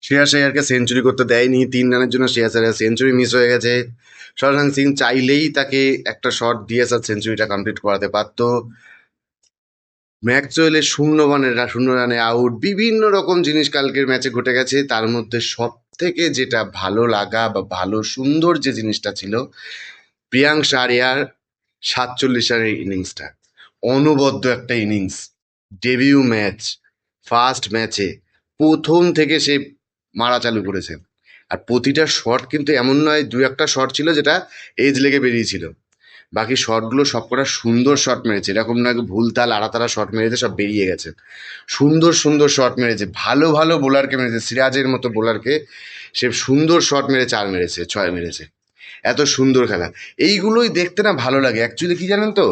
Shreyas আয়ারকে century করতে দেয়নি, 3 রানের জন্য শ্রেয়াস আয়ার সেঞ্চুরি মিস হয়ে গেছে। শশাঙ্ক সিং চাইলেই তাকে একটা শট দিয়ে স্যার সেঞ্চুরিটা কমপ্লিট করাতে পারতো। ম্যাক্সওয়েলের 0 রানে আউট, বিভিন্ন রকম জিনিস কালকের ম্যাচে ঘটে গেছে। তার মধ্যে সব থেকে যেটা ভালো লাগা বা ভালো সুন্দর যে জিনিসটা ছিল, প্রিয়াঙ্ক আরিয়ার 47 রানের ইনিংসটা, অনবদ্য একটা ইনিংস। ডেবিউ ম্যাচ, ফার্স্ট ম্যাচে প্রথম থেকে সে মারা চালু করেছে। আর প্রতিটা শট কিন্তু এমন নয়, দু একটা শট ছিল যেটা এজ লেগে বেরিয়েছিল, বাকি শটগুলো সবকটা সুন্দর শট মেরেছে। এরকম না ভুল তাল আড়াতাড়া শট মেরেছে, সব বেরিয়ে গেছে। সুন্দর সুন্দর শট মেরেছে, ভালো ভালো বোলারকে মেরেছে, সিরাজের মতো বোলারকে সে সুন্দর শট মেরে 4 মেরেছে, 6 মেরেছে। এত সুন্দর খেলা, এইগুলোই দেখতে না ভালো লাগে। অ্যাকচুয়ালি কি জানেন তো,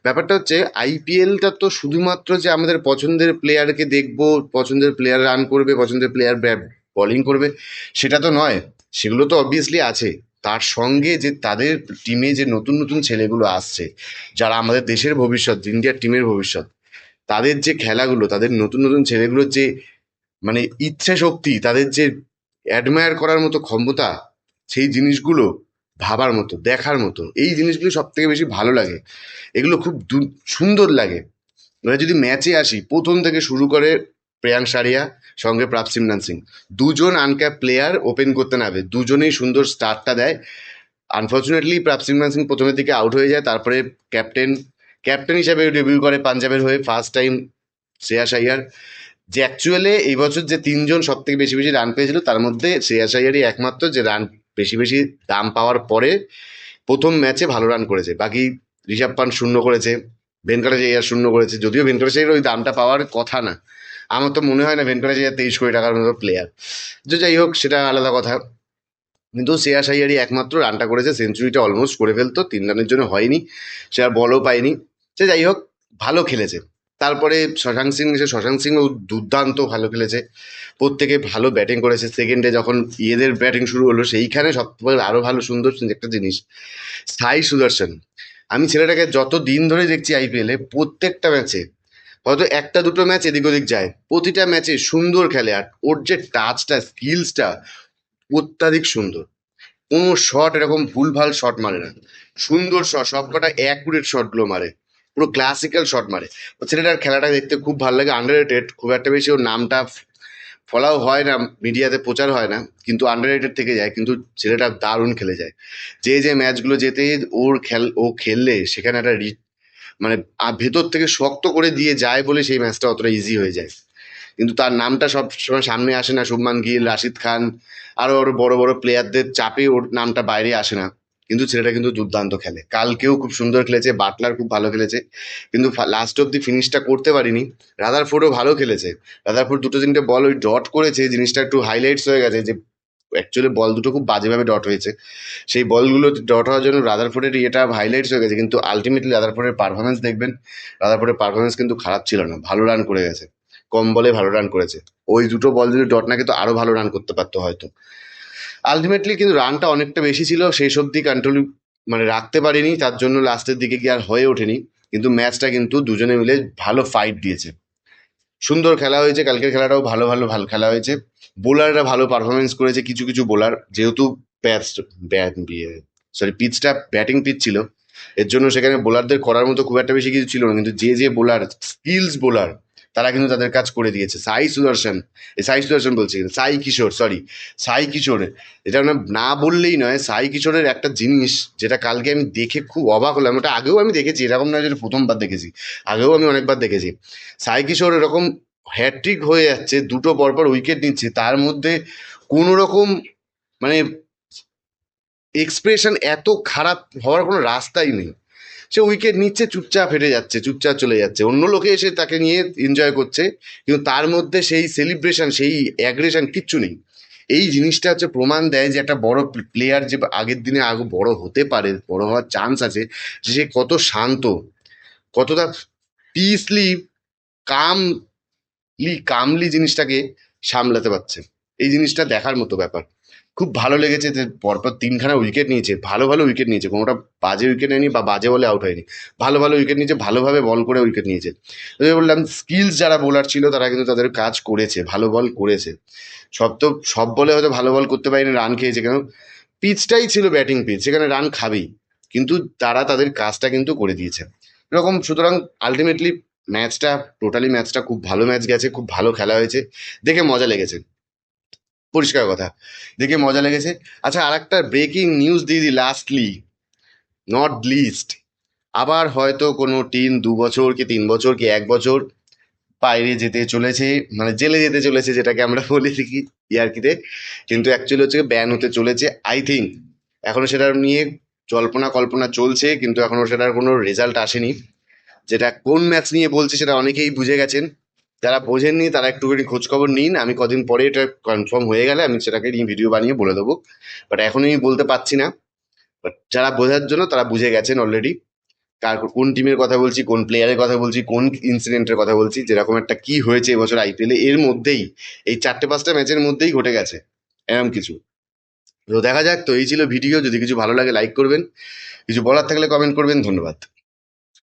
ব্যাপারটা হচ্ছে আইপিএলটা তো শুধুমাত্র যে আমাদের পছন্দের প্লেয়ারকে দেখবো, পছন্দের প্লেয়ার রান করবে, পছন্দের প্লেয়ার বোলিং করবে, সেটা তো নয়। সেগুলো তো অবভিয়াসলি আছে, তার সঙ্গে যে তাদের টিমে যে নতুন নতুন ছেলেগুলো আসছে, যারা আমাদের দেশের ভবিষ্যৎ, ইন্ডিয়ার টিমের ভবিষ্যৎ, তাদের যে খেলাগুলো, তাদের নতুন নতুন ছেলেগুলোর যে মানে ইচ্ছে শক্তি, তাদের যে অ্যাডমায়ার করার মতো ক্ষমতা, সেই জিনিসগুলো ভাবার মতো, দেখার মতো, এই জিনিসগুলো সব থেকে বেশি ভালো লাগে। এগুলো খুব সুন্দর লাগে। এবার যদি ম্যাচে আসি, প্রথম থেকে শুরু করে প্রিয়াঙ্ক সারিয়া সঙ্গে প্রাপসিমরান সিং, দুজন আনক্যাপ প্লেয়ার ওপেন করতে নামে, দুজনেই সুন্দর স্টার্টটা দেয়। আনফর্চুনেটলি প্রাপসিমরান সিং প্রথমের দিকে আউট হয়ে যায়, তারপরে ক্যাপ্টেন ক্যাপ্টেন হিসাবে ডেবিউ করে পাঞ্জাবের হয়ে ফার্স্ট টাইম শ্রেয়াস আইয়ার। যে অ্যাকচুয়ালি এই বছর যে 3জন সব থেকে বেশি বেশি রান পেয়েছিল, তার মধ্যে শ্রেয়াস আইয়ারই একমাত্র যে রান বেশি বেশি দাম পাওয়ার পরে প্রথম ম্যাচে ভালো রান করেছে। বাকি ঋষভ পান্ট 0 করেছে, ভেঙ্কটেশ আইয়ার 0 করেছে, যদিও ভেঙ্কটেশ আইয়ার ওই দামটা পাওয়ার কথা না। আমার তো মনে হয় না ভেঙ্কটেশ আইয়ার 23 কোটি টাকার মতো প্লেয়ার। যে যাই হোক, সেটা আলাদা কথা। কিন্তু শ্রেয়াস আইয়ারই একমাত্র রানটা করেছে, সেঞ্চুরিটা অলমোস্ট করে ফেলতো, 3 রানের জন্য হয়নি, সে আর বলও পায়নি। সে যাই হোক, ভালো খেলেছে। তারপরে শশাঙ্ক সিং এসে, শশাঙ্ক সিংও দুর্দান্ত ভালো খেলেছে, প্রত্যেকে ভালো ব্যাটিং করেছে। সেকেন্ডে যখন ইয়েদের ব্যাটিং শুরু হলো, সেইখানে সব আরো ভালো সুন্দর একটা জিনিস, সাই সুদর্শন। আমি ছেলেটাকে যত দিন ধরে দেখছি আইপিএলে, প্রত্যেকটা ম্যাচে, হয়তো একটা দুটো ম্যাচ এদিক ওদিক যায়, প্রতিটা ম্যাচে সুন্দর খেলে। আর ওর যে টাচটা, স্কিলসটা অত্যাধিক সুন্দর। কোনো শট এরকম ভুলভাল শট মারে না, সুন্দর শট, সবকটা অ্যাকুরেট শটগুলো মারে, পুরো ক্লাসিক্যাল শট মারে। ও ছেলেটার খেলাটা দেখতে খুব ভালো লাগে। আন্ডাররেটেড, খুব একটা বেশি ওর নামটা ফলাও হয় না, মিডিয়াতে প্রচার হয় না, কিন্তু আন্ডাররেটেড থেকে যায়। কিন্তু ছেলেটা দারুণ খেলে যায়। যে যে ম্যাচগুলো যেতে ও খেললে সেখানে একটা মানে ভেতর থেকে শক্ত করে দিয়ে যায় বলে সেই ম্যাচটা অতটা ইজি হয়ে যায়। কিন্তু তার নামটা সব সময় সামনে আসে না, শুভমান গিল, রাশিদ খান, আরো আরো বড় বড় প্লেয়ারদের চাপে ওর নামটা বাইরে আসে না। কিন্তু ছেলেটা কিন্তু দুর্দান্ত খেলে, কালকেও খুব সুন্দর খেলেছে, বাটলার খুব ভালো খেলেছে, কিন্তু লাস্ট অব্দি ফিনিশটা করতে পারিনি। রাদারফোর্ডও ভালো খেলেছে। রাদারফোর্ড দুটো তিনটে বল ওই ডট করেছে, জিনিসটা একটু হাইলাইটস হয়ে গেছে যে অ্যাকচুয়ালি বল দুটো খুব বাজেভাবে ডট হয়েছে। সেই বলগুলো ডট হওয়ার জন্য রাদারফোর্ডের এটা হাইলাইটস হয়ে গেছে, কিন্তু আলটিমেটলি রাদারফোর্ডের পারফরমেন্স দেখবেন, রাদারফোর্ডের পারফরমেন্স কিন্তু খারাপ ছিল না, ভালো রান করে গেছে, কম বলে ভালো রান করেছে। ওই দুটো বল যদি ডট না কিন্তু আরো ভালো রান করতে পারতো হয়তো। আলটিমেটলি কিন্তু রানটা অনেকটা বেশি ছিল, সেই অব্দি কন্ট্রোল মানে রাখতে পারিনি, তার জন্য লাস্টের দিকে কি আর হয়ে ওঠেনি। কিন্তু ম্যাচটা কিন্তু দুজনে মিলে ভালো ফাইট দিয়েছে, সুন্দর খেলা হয়েছে। কালকের খেলাটাও ভালো ভালো ভালো খেলা হয়েছে। বোলাররা ভালো পারফরমেন্স করেছে, কিছু কিছু বোলার, যেহেতু ব্যাট ব্যাট সরি পিচটা ব্যাটিং পিচ ছিল, এর জন্য সেখানে বোলারদের করার মতো খুব একটা বেশি কিছু ছিল না। কিন্তু যে যে বোলার, স্কিলস বোলার, তারা কিন্তু তাদের কাজ করে দিয়েছে। সাই সুদর্শন বলছি, সাই কিশোর, সরি, সাই কিশোর। এটা না না বললেই নয়, সাই কিশোরের একটা জিনিস যেটা কালকে আমি দেখে খুব অবাক হলাম, ওটা আগেও আমি দেখেছি, এরকম নয় যেটা প্রথমবার দেখেছি, আগেও আমি অনেকবার দেখেছি। সাই কিশোর এরকম হ্যাট্রিক হয়ে যাচ্ছে, দুটো পরপর উইকেট নিচ্ছে, তার মধ্যে কোনো রকম মানে এক্সপ্রেশন এত খারাপ হওয়ার কোনো রাস্তাই নেই। সে উইকেট নিচ্ছে, চুপচাপ হেঁটে যাচ্ছে, চুপচাপ চলে যাচ্ছে, অন্য লোকে এসে তাকে নিয়ে এনজয় করছে, কিন্তু তার মধ্যে সেই সেলিব্রেশন, সেই অ্যাগ্রেশন কিচ্ছু নেই। এই জিনিসটা হচ্ছে প্রমাণ দেয় যে একটা বড় প্লেয়ার যে আগের দিনে আগে বড় হতে পারে, বড় হওয়ার চান্স আছে, যে সে কত শান্ত, কতটা পিসলি, কামলি জিনিসটাকে সামলাতে পারছে। এই জিনিসটা দেখার মতো ব্যাপার। খুব ভালো লেগেছে যে পরপর 3খানা উইকেট নিয়েছে, ভালো ভালো উইকেট নিয়েছে, কোনোটা বাজে উইকেট নেয়নি বা বাজে বলে আউট হয়নি, ভালো ভালো উইকেট নিয়েছে, ভালোভাবে বল করে উইকেট নিয়েছে। ওই যে বললাম স্কিলস যারা বোলার ছিল তারা কিন্তু তাদের কাজ করেছে, ভালো বল করেছে। সব বলে হয়তো ভালো বল করতে পারেনি, রান খেয়েছে, কেন পিচটাই ছিল ব্যাটিং পিচ, সেখানে রান খাবেই, কিন্তু তারা তাদের কাজটা কিন্তু করে দিয়েছে এরকম। সুতরাং আলটিমেটলি ম্যাচটা, টোটালি ম্যাচটা খুব ভালো ম্যাচ গেছে, খুব ভালো খেলা হয়েছে, দেখে মজা লেগেছে, পরিষ্কার কথা, দেখে মজা লেগেছে। আচ্ছা, আর একটা ব্রেকিং নিউজ দিয়ে দিই লাস্টলি, নট লিস্ট। আবার হয়তো কোনো টিম 2 বছর কি 3 বছর কি 1 বছর বাইরে যেতে চলেছে, মানে জেলে যেতে চলেছে, যেটাকে আমরা বলে থাকি ইয়ার্কিতে, কিন্তু অ্যাকচুয়ালি হচ্ছে ব্যান হতে চলেছে আই থিঙ্ক। এখনো সেটা নিয়ে জল্পনা কল্পনা চলছে, কিন্তু এখনো সেটার কোনো রেজাল্ট আসেনি। যেটা কোন ম্যাচ নিয়ে বলছে সেটা অনেকেই বুঝে গেছেন, যারা বোঝেননি তারা একটুখানি খোঁজ খবর নিন, আমি কদিন পরে এটা কনফার্ম হয়ে গেলে আমি সেটাকে নিয়ে ভিডিও বানিয়ে বলে দেবো, বাট এখনই আমি বলতে পারছি না। বাট যারা বোঝার জন্য তারা বুঝে গেছেন অলরেডি, কোন টিমের কথা বলছি, কোন প্লেয়ারের কথা বলছি, কোন ইনসিডেন্টের কথা বলছি, যেরকম একটা কি হয়েছে এবছর আইপিএলে, এর মধ্যেই এই 4-5টা ম্যাচের মধ্যেই ঘটে গেছে এরকম কিছু। তো দেখা যাক। তো এই ছিল ভিডিও, যদি কিছু ভালো লাগে লাইক করবেন, কিছু বলার থাকলে কমেন্ট করবেন। ধন্যবাদ।